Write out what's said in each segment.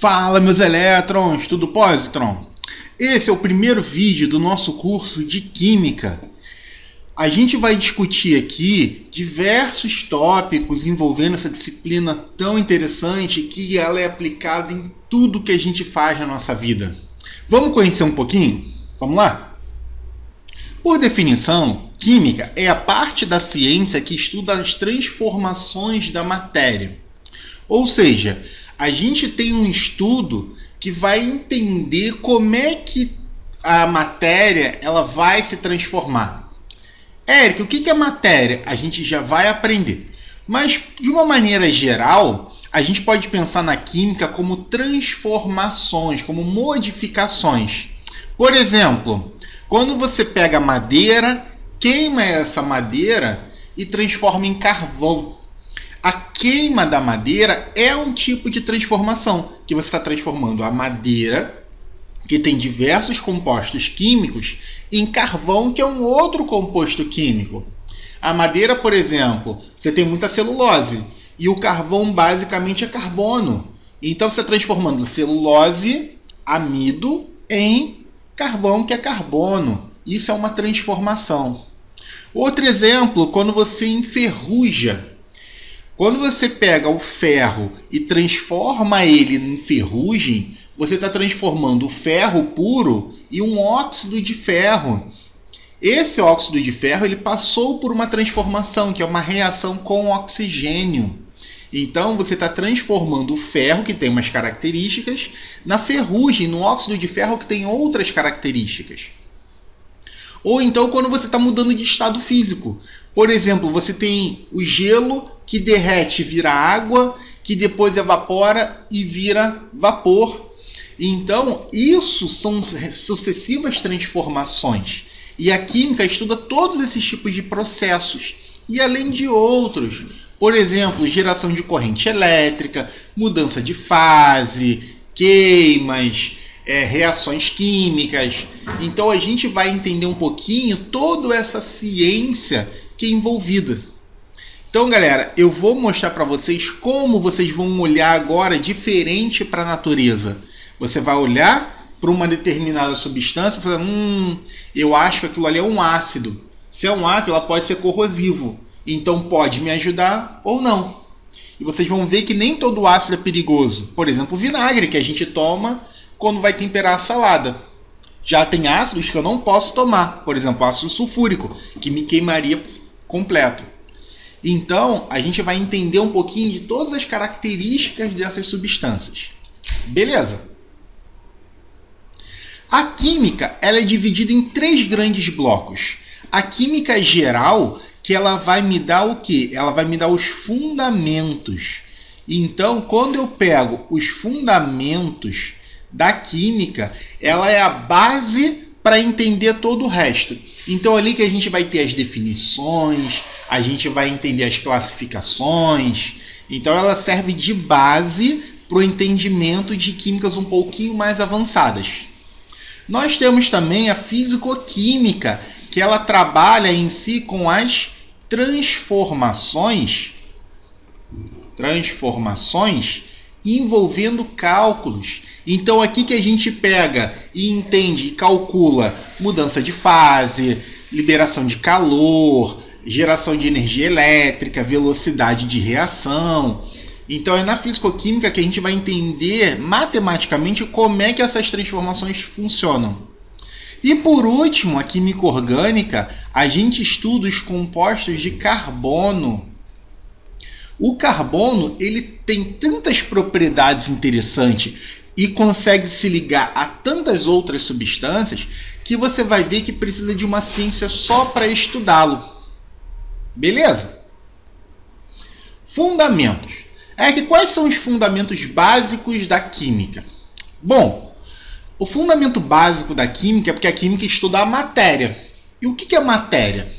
Fala, meus elétrons, tudo positron? Esse é o primeiro vídeo do nosso curso de Química. A gente vai discutir aqui diversos tópicos envolvendo essa disciplina tão interessante que ela é aplicada em tudo que a gente faz na nossa vida. Vamos conhecer um pouquinho? Vamos lá? Por definição, Química é a parte da ciência que estuda as transformações da matéria. Ou seja, a gente tem um estudo que vai entender como é que a matéria ela vai se transformar. Érico, o que é matéria? A gente já vai aprender. Mas, de uma maneira geral, a gente pode pensar na química como transformações, como modificações. Por exemplo, quando você pega madeira, queima essa madeira e transforma em carvão. A queima da madeira é um tipo de transformação, que você está transformando a madeira, que tem diversos compostos químicos, em carvão, que é um outro composto químico. A madeira, por exemplo, você tem muita celulose, e o carvão basicamente é carbono. Então você está transformando celulose, amido, em carvão, que é carbono. Isso é uma transformação. Outro exemplo, quando você enferruja. Quando você pega o ferro e transforma ele em ferrugem, você está transformando o ferro puro em um óxido de ferro. Esse óxido de ferro ele passou por uma transformação, que é uma reação com oxigênio. Então você está transformando o ferro, que tem umas características, na ferrugem, no óxido de ferro, que tem outras características. Ou então quando você está mudando de estado físico. Por exemplo, você tem o gelo que derrete e vira água, que depois evapora e vira vapor. Então, isso são sucessivas transformações. E a química estuda todos esses tipos de processos. E além de outros. Por exemplo, geração de corrente elétrica, mudança de fase, queimas, reações químicas. Então a gente vai entender um pouquinho toda essa ciência que é envolvida. Então, galera, eu vou mostrar para vocês como vocês vão olhar agora diferente para a natureza. Você vai olhar para uma determinada substância e falar, eu acho que aquilo ali é um ácido. Se é um ácido, ela pode ser corrosivo. Então pode me ajudar ou não. E vocês vão ver que nem todo ácido é perigoso. Por exemplo, o vinagre que a gente toma quando vai temperar a salada. Já tem ácidos que eu não posso tomar. Por exemplo, ácido sulfúrico, que me queimaria completo. Então, a gente vai entender um pouquinho de todas as características dessas substâncias. Beleza? A química ela é dividida em três grandes blocos. A química geral, que ela vai me dar o quê? Ela vai me dar os fundamentos. Então, quando eu pego os fundamentos da química, ela é a base para entender todo o resto. Então, ali que a gente vai ter as definições, a gente vai entender as classificações. Então, ela serve de base para o entendimento de químicas um pouquinho mais avançadas. Nós temos também a fisicoquímica, que ela trabalha em si com as transformações envolvendo cálculos. Então aqui que a gente pega e entende e calcula mudança de fase, liberação de calor, geração de energia elétrica, velocidade de reação. Então é na fisicoquímica que a gente vai entender matematicamente como é que essas transformações funcionam. E por último, a química orgânica, a gente estuda os compostos de carbono. O carbono ele tem tantas propriedades interessantes e consegue se ligar a tantas outras substâncias que você vai ver que precisa de uma ciência só para estudá-lo. Beleza? Fundamentos. Quais são os fundamentos básicos da química? Bom, o fundamento básico da química é porque a química estuda a matéria. E o que é matéria?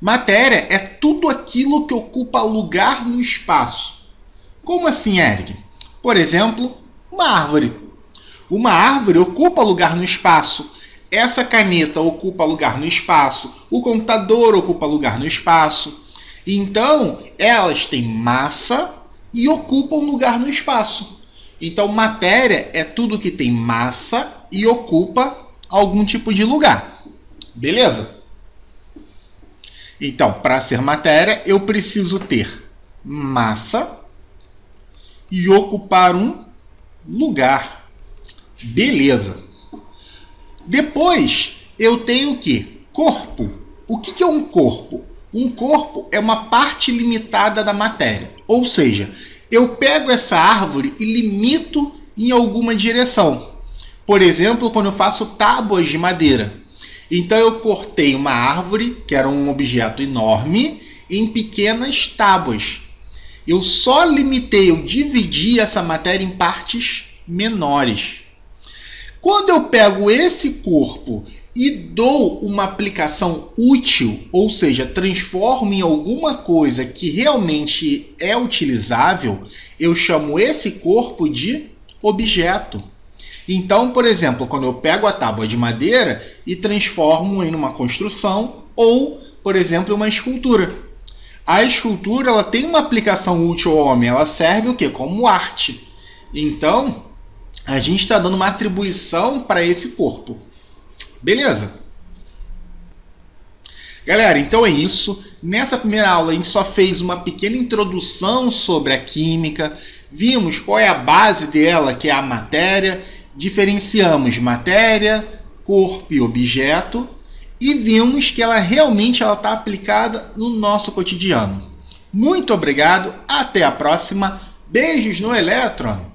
Matéria é tudo aquilo que ocupa lugar no espaço. Como assim, Eric? Por exemplo, uma árvore. Uma árvore ocupa lugar no espaço. Essa caneta ocupa lugar no espaço. O computador ocupa lugar no espaço. Então, elas têm massa e ocupam lugar no espaço. Então, matéria é tudo que tem massa e ocupa algum tipo de lugar. Beleza? Então, para ser matéria, eu preciso ter massa e ocupar um lugar. Beleza. Depois, eu tenho o quê? Corpo. O que é um corpo? Um corpo é uma parte limitada da matéria. Ou seja, eu pego essa árvore e limito em alguma direção. Por exemplo, quando eu faço tábuas de madeira. Então, eu cortei uma árvore, que era um objeto enorme, em pequenas tábuas. Eu só limitei, eu dividi essa matéria em partes menores. Quando eu pego esse corpo e dou uma aplicação útil, ou seja, transformo em alguma coisa que realmente é utilizável, eu chamo esse corpo de objeto. Então, por exemplo, quando eu pego a tábua de madeira e transformo em uma construção ou, por exemplo, uma escultura. A escultura ela tem uma aplicação útil ao homem, ela serve o quê? Como arte. Então, a gente está dando uma atribuição para esse corpo. Beleza? Galera, então é isso. Nessa primeira aula a gente só fez uma pequena introdução sobre a química. Vimos qual é a base dela, que é a matéria. Diferenciamos matéria, corpo e objeto. E vimos que ela realmente está aplicada no nosso cotidiano. Muito obrigado. Até a próxima. Beijos no elétron.